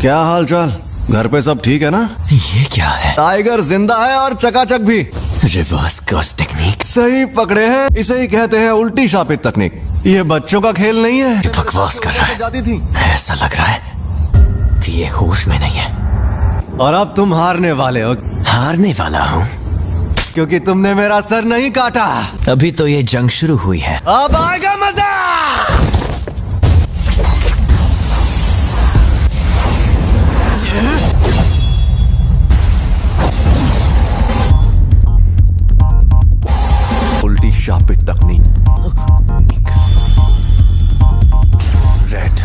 क्या हाल चाल? घर पे सब ठीक है ना? ये क्या है? टाइगर जिंदा है और चकाचक भी। Reverse curse technique. सही पकड़े हैं, इसे ही कहते हैं उल्टी शापित तकनीक। ये बच्चों का खेल नहीं है। बकवास कर रहा है। जाती थी। ऐसा लग रहा है कि ये होश में नहीं है। और अब तुम हारने वाले हो, हारने वाला हूँ क्योंकि तुमने मेरा सर नहीं काटा। अभी तो ये जंग शुरू हुई है। अब आएगा मजा। उल्टी शापित तकनीक। रेड।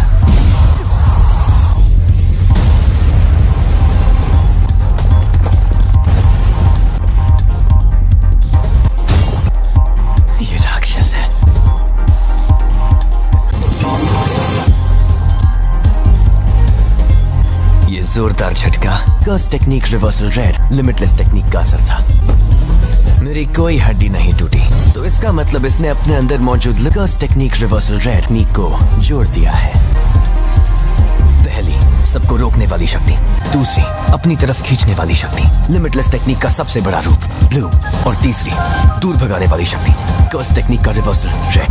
ये राक्षस है। ये जोरदार झटका curse technique reversal red limitless technique का असर था। मेरी कोई हड्डी नहीं टूटी, तो इसका मतलब इसने अपने अंदर मौजूद कर्स टेक्निक रिवर्सल रेड टेक्निक को जोड़ दिया है। पहली, सबको रोकने वाली शक्ति। दूसरी, अपनी तरफ खींचने वाली शक्ति, लिमिटलेस टेक्निक का सबसे बड़ा रूप ब्लू। और तीसरी, दूर भगाने वाली शक्ति, कर्स टेक्निक का रिवर्सल रेड।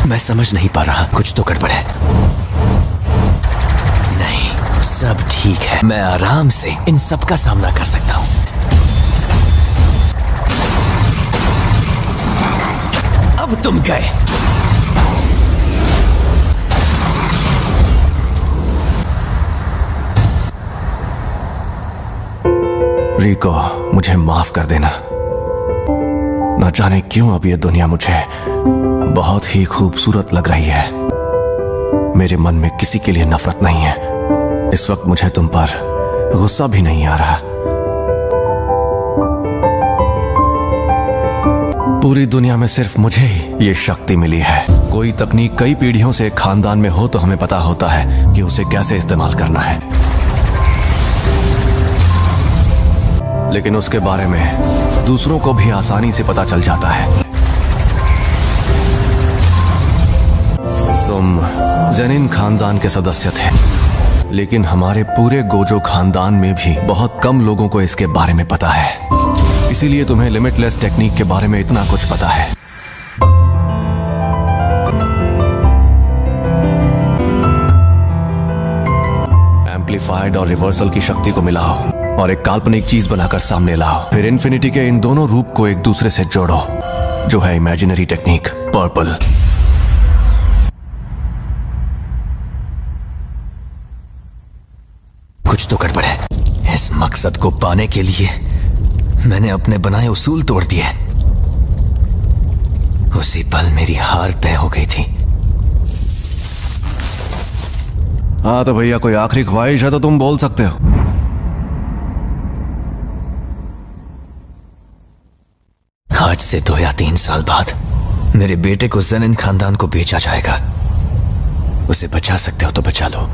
मैं समझ नहीं पा रहा, कुछ तो गड़बड़ है। नहीं, सब ठीक है। मैं आराम से इन सब का सामना कर सकता हूं। अब तुम गए। रिको, मुझे माफ कर देना। न जाने क्यों अब ये दुनिया मुझे बहुत ही खूबसूरत लग रही है। मेरे मन में किसी के लिए नफरत नहीं है। इस वक्त मुझे तुम पर गुस्सा भी नहीं आ रहा। पूरी दुनिया में सिर्फ मुझे ही ये शक्ति मिली है। कोई तकनीक कई पीढ़ियों से खानदान में हो तो हमें पता होता है कि उसे कैसे इस्तेमाल करना है, लेकिन उसके बारे में दूसरों को भी आसानी से पता चल जाता है। तुम जेनिन खानदान के सदस्य थे, लेकिन हमारे पूरे गोजो खानदान में भी बहुत कम लोगों को इसके बारे में पता है। इसीलिए तुम्हें लिमिटलेस टेक्निक के बारे में इतना कुछ पता है। एम्पलीफाइड और रिवर्सल की शक्ति को मिलाओ और एक काल्पनिक चीज बनाकर सामने लाओ। फिर इन्फिनिटी के इन दोनों रूप को एक दूसरे से जोड़ो, जो है इमेजिनरी टेक्निक पर्पल। कुछ तो गड़बड़ है। इस मकसद को पाने के लिए मैंने अपने बनाए उसूल तोड़ दिए। उसी पल मेरी हार तय हो गई थी। हाँ तो भैया, कोई आखिरी ख्वाहिश है तो तुम बोल सकते हो। आज से 2 या 3 साल बाद मेरे बेटे को जेनिन खानदान को बेचा जाएगा। उसे बचा सकते हो तो बचा लो।